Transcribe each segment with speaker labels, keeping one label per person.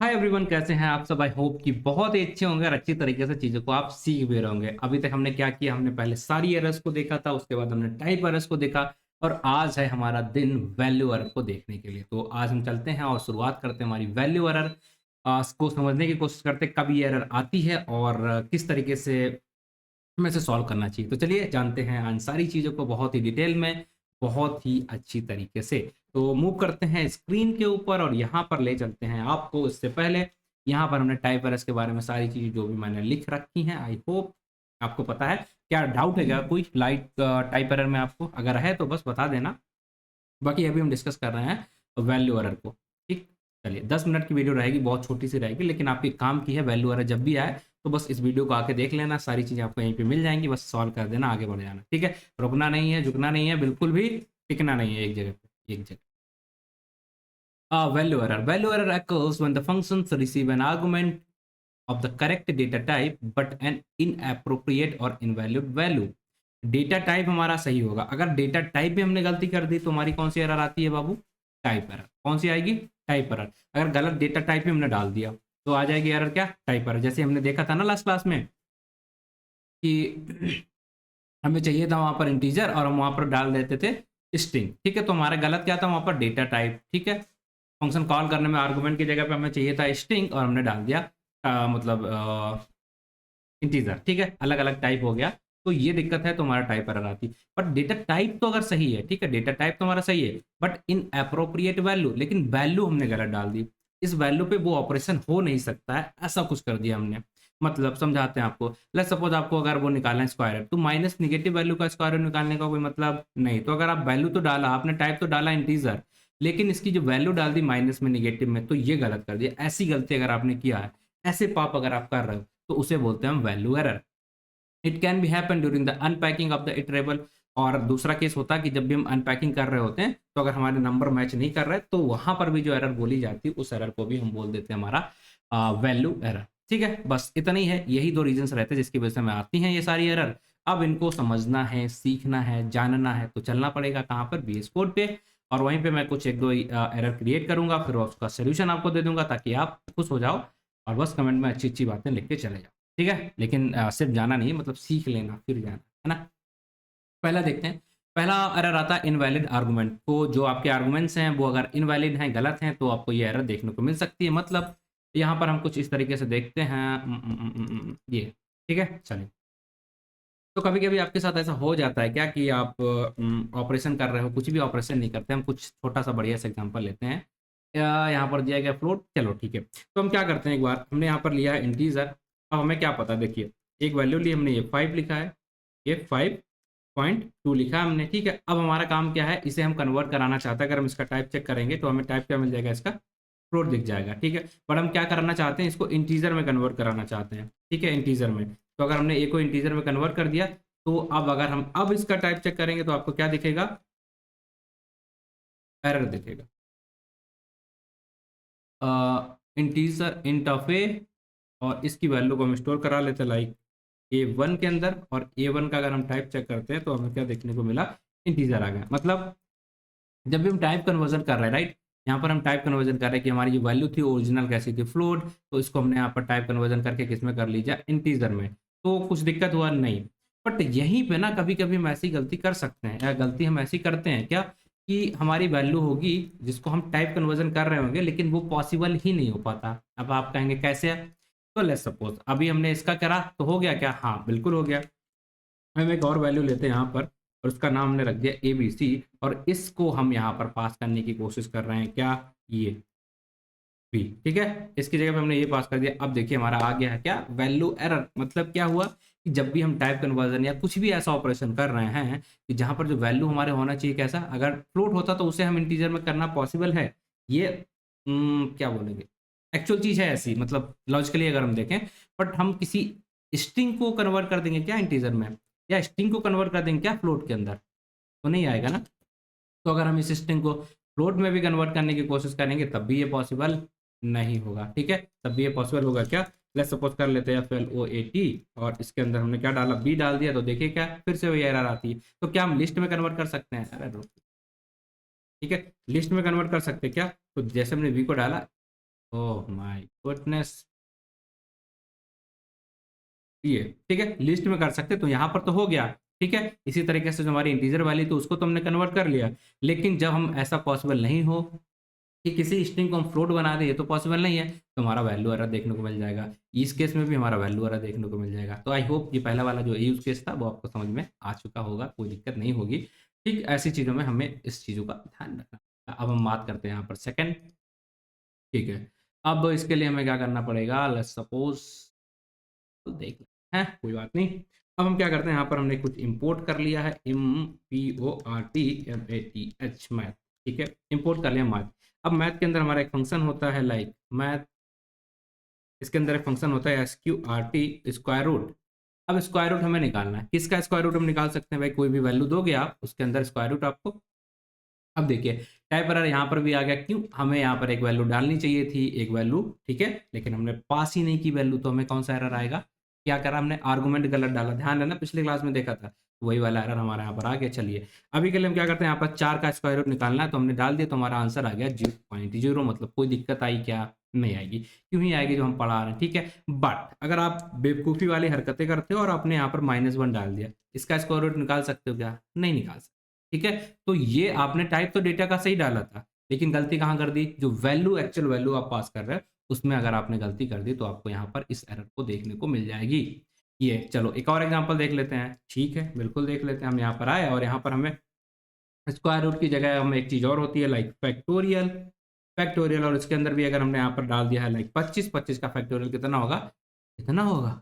Speaker 1: Hi everyone, कैसे हैं आप सब। आई होप कि बहुत ही अच्छे होंगे और अच्छी तरीके से चीज़ों को आप सीख भी रहे होंगे। अभी तक हमने क्या किया, हमने पहले सारी एरर्स को देखा था, उसके बाद हमने टाइप एरर्स को देखा और आज है हमारा दिन वैल्यू एरर को देखने के लिए। तो आज हम चलते हैं और शुरुआत करते हैं हमारी वैल्यू एरर को समझने की कोशिश करते हैं, कब ये एरर आती है और किस तरीके से हमें इसे सॉल्व करना चाहिए। तो चलिए जानते हैं इन सारी चीज़ों को बहुत ही डिटेल में, बहुत ही अच्छी तरीके से। तो मूव करते हैं स्क्रीन के ऊपर और यहाँ पर ले चलते हैं आपको। इससे पहले यहाँ पर हमने टाइप एरर्स के बारे में सारी चीज़ें जो भी मैंने लिख रखी हैं, आई होप आपको पता है। क्या डाउट है क्या कोई लाइट टाइप एरर में आपको? अगर है तो बस बता देना। बाकी अभी हम डिस्कस कर रहे हैं वैल्यू एरर को। ठीक, चलिए 10 मिनट की वीडियो रहेगी, बहुत छोटी सी रहेगी, लेकिन आपके काम की है। वैल्यू एरर जब भी आए तो बस इस वीडियो को आके देख लेना, सारी चीज़ें आपको यहीं पे मिल जाएंगी, बस सॉल्व कर देना, आगे बढ़ जाना। ठीक है, रुकना नहीं है, झुकना नहीं है, बिल्कुल भी टिकना नहीं है एक जगह पे, एक जगह। Value error occurs when the functions receive an argument of the correct data type but an inappropriate or invalid value। Data type हमारा सही होगा। अगर डेटा टाइप भी हमने गलती कर दी तो हमारी कौन सी एरर आती है बाबू? Type error. कौन सी आएगी? Type error. अगर गलत डेटा टाइप भी हमने डाल दिया तो आ जाएगी एरर क्या? Type error. जैसे हमने देखा था ना लास्ट क्लास में कि हमें चाहिए था वहां पर इंटीजर और हम वहां पर डाल देते थे स्ट्रिंग। ठीक है, तो हमारा गलत क्या था वहां पर? Data type. ठीक है, फंक्शन कॉल करने में आर्गुमेंट की जगह पे हमें चाहिए था स्ट्रिंग और हमने डाल दिया मतलब इंटीजर। ठीक है, अलग अलग टाइप हो गया, तो ये दिक्कत है, तो हमारा टाइप एरर आती। बट डेटा टाइप तो अगर सही है, ठीक है, डेटा टाइप तो हमारा सही है, बट इन अप्रोप्रिएट वैल्यू, लेकिन वैल्यू हमने गलत डाल दी। इस वैल्यू पे वो ऑपरेशन हो नहीं सकता है, ऐसा कुछ कर दिया हमने। मतलब समझाते हैं आपको। लेट्स सपोज आपको अगर वो निकालना है स्क्वायर रूट, तो माइनस निगेटिव वैल्यू का स्क्वायर रूट निकालने का कोई मतलब नहीं। तो अगर आप वैल्यू तो डाला, आपने टाइप तो डाला इंटीजर, लेकिन इसकी जो वैल्यू डाल दी माइनस में, निगेटिव में, तो ये गलत कर दिया। ऐसी गलती अगर आपने किया है, ऐसे पाप अगर आप कर रहे हो, तो उसे बोलते हैं हम value error. It can be happen during the unpacking of the iterable. और दूसरा केस होता है कि जब भी हम अनपैकिंग कर रहे होते हैं, तो अगर हमारे नंबर मैच नहीं कर रहे, तो वहां पर भी जो एरर बोली जाती है, उस एरर को भी हम बोल देते हैं हमारा वैल्यू एरर। ठीक है, बस इतना ही है। यही दो रीजंस रहते हैं जिसकी वजह से हमें आती हैं ये सारी एरर। अब इनको समझना है, सीखना है, जानना है, तो चलना पड़ेगा कहाँ पर? VS कोड पे। और वहीं पे मैं कुछ एक दो एरर क्रिएट करूंगा, फिर उसका सोल्यूशन आपको दे दूंगा, ताकि आप खुश हो जाओ और बस कमेंट में अच्छी अच्छी बातें लिख के चले जाओ। ठीक है, लेकिन सिर्फ जाना नहीं है, मतलब सीख लेना फिर जाना, है ना। पहला देखते हैं। पहला एरर आता है इनवैलिड आर्गुमेंट को। जो आपके आर्गुमेंट्स हैं वो अगर इनवैलिड हैं, गलत हैं, तो आपको ये एरर देखने को मिल सकती है। मतलब यहाँ पर हम कुछ इस तरीके से देखते हैं। ये ठीक है, चलिए। तो कभी कभी आपके साथ ऐसा हो जाता है क्या कि आप ऑपरेशन कर रहे हो, कुछ भी ऑपरेशन नहीं करते। हम कुछ छोटा सा बढ़िया सा एग्जांपल लेते हैं। यहाँ पर दिया गया फ्लोट, चलो ठीक है। तो हम क्या करते हैं, एक बार हमने यहाँ पर लिया है इंटीजर। अब हमें क्या पता, देखिए एक वैल्यू ली हमने, ये 5 लिखा है, ये 5.2 लिखा है हमने। ठीक है, अब हमारा काम क्या है, इसे हम कन्वर्ट कराना चाहते हैं। अगर हम इसका टाइप चेक करेंगे तो हमें टाइप क्या मिल जाएगा, इसका फ्लोट दिख जाएगा। ठीक है, पर हम क्या करना चाहते हैं, इसको इंटीजर में कन्वर्ट कराना चाहते हैं। ठीक है, इंटीजर में। तो अगर हमने ए को इंटीजर में कन्वर्ट कर दिया, तो अब अगर हम अब इसका टाइप चेक करेंगे तो आपको क्या दिखेगा? एरर दिखेगा। इंटीजर इंट ऑफ ए, और इसकी वैल्यू को हम स्टोर करा लेते हैं लाइक A1 के अंदर। और A1 का अगर हम टाइप चेक करते हैं तो हमें क्या देखने को मिला? इंटीजर आ गया। मतलब जब भी हम टाइप कन्वर्जन कर रहे हैं, राइट, यहाँ पर हम टाइप कन्वर्जन कर रहे हैं कि हमारी जो वैल्यू थी ओरिजिनल कैसी थी, फ्लोट, तो इसको हमने यहाँ पर टाइप कन्वर्जन करके किस में कर लीजिए? इंटीजर में। तो कुछ दिक्कत हुआ नहीं। बट यहीं पे ना कभी कभी हम ऐसी गलती कर सकते हैं, या गलती हम ऐसी करते हैं क्या, कि हमारी वैल्यू होगी जिसको हम टाइप कन्वर्जन कर रहे होंगे, लेकिन वो पॉसिबल ही नहीं हो पाता। अब आप कहेंगे कैसे है? तो लेट्स सपोज अभी हमने इसका करा तो हो गया क्या? हाँ बिल्कुल हो गया। हम एक और वैल्यू लेते हैं यहाँ पर, और उसका नाम हमने रख दिया ABC, और इसको हम यहाँ पर पास करने की कोशिश कर रहे हैं, क्या? ये बी। ठीक है, इसकी जगह पे हमने ये पास कर दिया। अब देखिए हमारा आ गया है क्या? Value error. मतलब क्या हुआ कि जब भी हम टाइप कन्वर्जन या कुछ भी ऐसा ऑपरेशन कर रहे हैं कि जहां पर जो वैल्यू हमारे होना चाहिए कैसा, अगर फ्लोट होता तो उसे हम इंटीजर में करना पॉसिबल है। ये क्या बोलेंगे, एक्चुअल चीज है ऐसी, मतलब लॉजिकली अगर हम देखें। बट हम किसी स्ट्रिंग को कन्वर्ट कर देंगे क्या इंटीजर में, या स्ट्रिंग को कन्वर्ट कर देंगे क्या फ्लोट के अंदर? तो नहीं आएगा ना। तो अगर हम इस स्ट्रिंग को फ्लोट में भी कन्वर्ट करने की कोशिश करेंगे तब भी ये पॉसिबल नहीं होगा। ठीक है, तब भी ये पॉसिबल होगा क्या? लेट्स सपोज कर लेते हैं FLOAT, और इसके अंदर हमने क्या डाला? बी डाल दिया, तो देखिए क्या फिर से वही एरर आती है। तो क्या हम लिस्ट में कन्वर्ट कर सकते हैं? अरे रुक, ठीक है, लिस्ट में कन्वर्ट कर सकते हैं क्या? तो जैसे हमने बी को डाला, ओह माय गुडनेस, ये ठीक है, लिस्ट में कर सकते, तो यहाँ पर तो हो गया। ठीक है, इसी तरीके से जो हमारी इंटीजर वाली तो उसको तो हमने कन्वर्ट कर लिया। लेकिन जब हम ऐसा पॉसिबल नहीं हो कि किसी स्ट्रिंग को हम फ्लोट बना दें, ये तो पॉसिबल नहीं है, तो हमारा वैल्यू एरर देखने को मिल जाएगा। इस केस में भी हमारा वैल्यू एरर देखने को मिल जाएगा। तो आई होप ये पहला वाला जो यूज केस था वो आपको समझ में आ चुका होगा, कोई दिक्कत नहीं होगी। ठीक, ऐसी चीज़ों में हमें इस चीज़ों का ध्यान रखना। अब हम बात करते हैं यहाँ पर सेकंड। ठीक है, अब इसके लिए हमें क्या करना पड़ेगा, लेट्स सपोज तो देख लेते हैं, कोई बात नहीं। अब हम क्या करते हैं, यहाँ पर हमने कुछ इंपोर्ट कर लिया है, IMPORT मैथ। ठीक है, इंपोर्ट कर लिया मैथ। अब मैथ के अंदर हमारा एक फंक्शन होता है लाइक मैथ, इसके अंदर एक फंक्शन होता है SQRT स्क्वायर रूट। अब स्क्वायर रूट हमें निकालना है, किसका स्क्वायर रूट हम निकाल सकते हैं भाई, कोई भी वैल्यू दोगे आप उसके अंदर स्क्वायर रूट आपको। अब देखिए टाइप एरर यहाँ पर भी आ गया, क्यों, हमें यहाँ पर एक वैल्यू डालनी चाहिए थी, एक वैल्यू, ठीक है, लेकिन हमने पास ही नहीं की वैल्यू, तो हमें कौन सा एरर आएगा, क्या करा हमने, आर्गुमेंट गलत डाला। ध्यान देना पिछली क्लास में देखा था, वही वाला एरर हमारे यहाँ पर आ गया। चलिए अभी के लिए हम क्या करते हैं, यहाँ पर 4 का स्क्वायर रूट निकालना है, तो हमने डाल दिया, तो हमारा आंसर आ गया 0.0। मतलब कोई दिक्कत आई क्या, नहीं आएगी, क्यों ही आएगी, जो हम पढ़ा रहे हैं। ठीक है, बट अगर आप बेवकूफ़ी वाली हरकतें करते हो और आपने यहाँ पर -1 डाल दिया, इसका स्क्वायर रूट निकाल सकते हो क्या, नहीं निकाल सकते। ठीक है, तो ये आपने टाइप तो डेटा का सही डाला था, लेकिन गलती कहाँ कर दी, जो वैल्यू एक्चुअल वैल्यू आप पास कर रहे हो उसमें अगर आपने गलती कर दी तो आपको यहाँ पर इस एरर को देखने को मिल जाएगी। ये चलो एक और एग्जांपल देख लेते हैं। ठीक है, बिल्कुल देख लेते हैं। हम यहाँ पर आए और यहाँ पर हमें स्क्वायर रूट की जगह हम एक चीज़ और होती है लाइक फैक्टोरियल। फैक्टोरियल, और इसके अंदर भी अगर हमने यहाँ पर डाल दिया है लाइक 25, 25 का फैक्टोरियल कितना होगा, कितना होगा।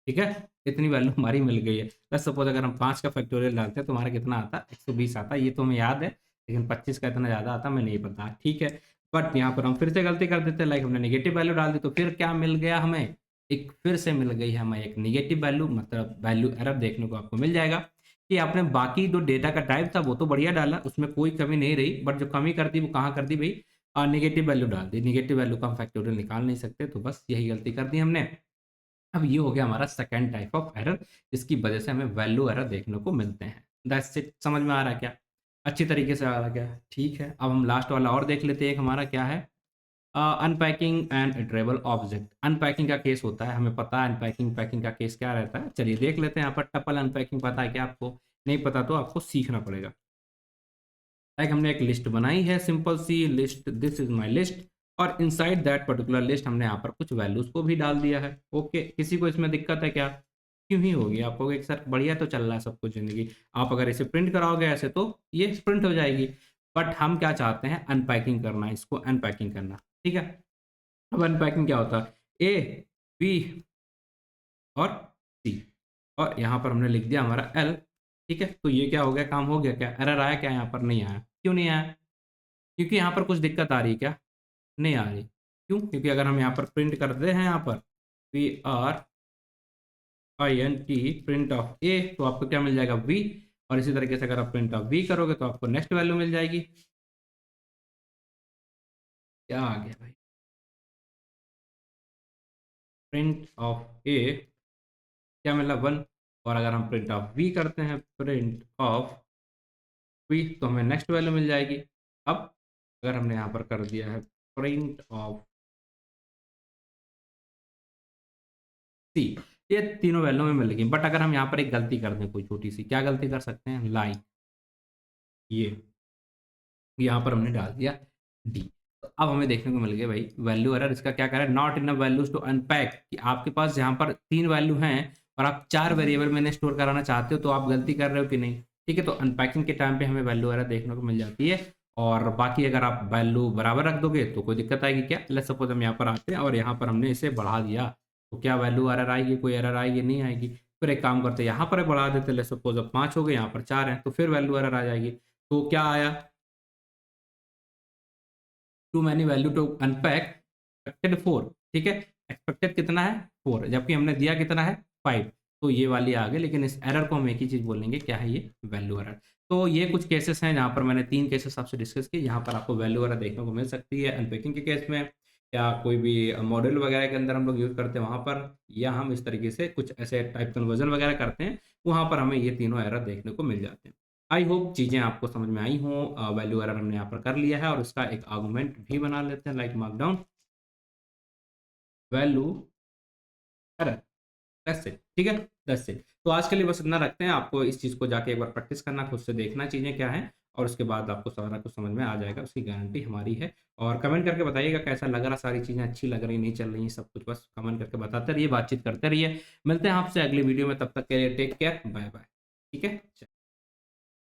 Speaker 1: ठीक है, इतनी वैल्यू हमारी मिल गई है। लेट्स सपोज अगर हम 5 का फैक्टोरियल डालते हैं तो हमारा कितना आता है, 120 आता है, ये तो हमें याद है, लेकिन 25 का इतना ज़्यादा आता हमें नहीं पता। ठीक है, बट यहाँ पर हम फिर से गलती कर देते हैं, लाइक हमने नेगेटिव वैल्यू डाल दी, तो फिर क्या मिल गया हमें, एक फिर से मिल गई है हमें एक नेगेटिव वैल्यू, मतलब वैल्यू एरर देखने को आपको मिल जाएगा कि आपने बाकी जो डेटा का टाइप था वो तो बढ़िया डाला, उसमें कोई कमी नहीं रही, बट जो कमी कर दी वो कहाँ कर दी भाई, नेगेटिव वैल्यू डाल दी। नेगेटिव वैल्यू का हम फैक्टोरियल निकाल नहीं सकते, तो बस यही गलती कर दी हमने। अब ये हो गया हमारा सेकंड टाइप ऑफ एरर, जिसकी वजह से हमें वैल्यू एरर देखने को मिलते हैं। दैट्स इट, समझ में आ रहा है क्या, अच्छी तरीके से आ रहा है क्या। ठीक है, अब हम लास्ट वाला और देख लेते हैं, एक हमारा क्या है, unpacking and iterable object. Unpacking का केस होता है, हमें पता है अनपैकिंग पैकिंग का केस क्या रहता है। चलिए देख लेते हैं, यहाँ पर टपल अनपैकिंग पता है क्या आपको, नहीं पता तो आपको सीखना पड़ेगा। लाइक हमने एक लिस्ट बनाई है, सिंपल सी list, this is my list, और इनसाइड दैट पर्टिकुलर लिस्ट हमने यहाँ पर कुछ वैल्यूज को भी डाल दिया है। ओके, किसी को इसमें दिक्कत है क्या, क्यों ही होगी, आपको एक सर बढ़िया तो चल रहा है सब कुछ ज़िंदगी, आप अगर इसे प्रिंट कराओगे ऐसे तो ये प्रिंट हो जाएगी। बट हम क्या चाहते हैं, अनपैकिंग करना है, इसको अनपैकिंग करना। ठीक है, अब अनपैकिंग क्या होता है, ए, बी और सी, और यहाँ पर हमने लिख दिया हमारा एल। ठीक है, तो ये क्या हो गया, काम हो गया क्या, एरर आया क्या, यहाँ पर नहीं आया, क्यों नहीं आया, क्योंकि यहाँ पर कुछ दिक्कत आ रही है क्या, नहीं आ रही, क्यों, क्योंकि अगर हम यहाँ पर प्रिंट करते हैं, यहाँ पर PRINT प्रिंट ऑफ ए, तो आपको क्या मिल जाएगा, वी, और इसी तरीके से अगर आप प्रिंट ऑफ वी करोगे तो आपको नेक्स्ट वैल्यू मिल जाएगी। क्या आ गया भाई, प्रिंट ऑफ ए क्या मिला, 1, और अगर हम प्रिंट ऑफ वी करते हैं, प्रिंट ऑफ वी, तो हमें नेक्स्ट वैल्यू मिल जाएगी। अब अगर हमने यहाँ पर कर दिया है प्रिंट ऑफ सी, ये तीनों वैल्यू में मिलेगी। बट अगर हम यहाँ पर एक गलती कर दें, कोई छोटी सी, क्या गलती कर सकते हैं, लाइक ये यहाँ पर हमने डाल दिया डी, तो अब हमें देखने को मिल गया भाई वैल्यू एरर। इसका क्या कह रहा है, not enough values to unpack, कि आपके पास यहाँ पर 3 वैल्यू हैं और आप 4 वेरिएबल में स्टोर कराना चाहते हो, तो आप गलती कर रहे हो कि नहीं। ठीक है, तो अनपैकिंग के टाइम पे हमें वैल्यू एरर देखने को मिल जाती है, और बाकी अगर आप वैल्यू बराबर रख दोगे तो कोई दिक्कत आएगी क्या। लेट्स सपोज हम यहाँ पर आते हैं और यहाँ पर हमने इसे बढ़ा दिया, तो क्या वैल्यू एरर आएगी, कोई एरर आएगी, नहीं आएगी। फिर एक काम करते हैं, यहाँ पर बढ़ा देते, लेट्स सपोज अब 5 हो गए, यहाँ पर 4 हैं, तो फिर वैल्यू एरर आ जाएगी। तो क्या आया, too many value to unpack, expected 4। ठीक है, एक्सपेक्टेड कितना है, 4, जबकि हमने दिया कितना है, 5। तो ये वाली आ गई, लेकिन इस एरर को हम एक ही चीज़ बोलेंगे, क्या है ये, वैल्यू एरर। तो ये कुछ केसेस हैं जहाँ पर मैंने 3 केसेस आपसे डिस्कस किए, यहाँ पर आपको वैल्यू एरर देखने को मिल सकती है अनपैकिंग के केस में, या कोई भी मॉडल वगैरह के अंदर हम लोग यूज़ करते हैं वहाँ पर, या हम इस तरीके से कुछ ऐसे टाइप कन्वर्जन वगैरह करते हैं, वहाँ पर हमें ये तीनों एरर देखने को मिल जाते हैं। आई होप चीज़ें आपको समझ में आई हों। वैल्यू एरर हमने यहाँ पर कर लिया है, और उसका एक आर्गुमेंट भी बना लेते हैं like markdown. Value error, that's it, ठीक है, दैट्स इट। तो आज के लिए बस इतना रखते हैं। आपको इस चीज़ को जाके एक बार प्रैक्टिस करना, खुद से देखना चीज़ें क्या हैं, और उसके बाद आपको सारा कुछ समझ में आ जाएगा, उसकी गारंटी हमारी है। और कमेंट करके बताइएगा कैसा लग रहा, सारी चीज़ें अच्छी लग रही, नहीं चल रही, सब कुछ बस कमेंट करके बताते रहिए, बातचीत करते रहिए। मिलते हैं आपसे अगली वीडियो में, तब तक के लिए टेक केयर, बाय बाय, ठीक है।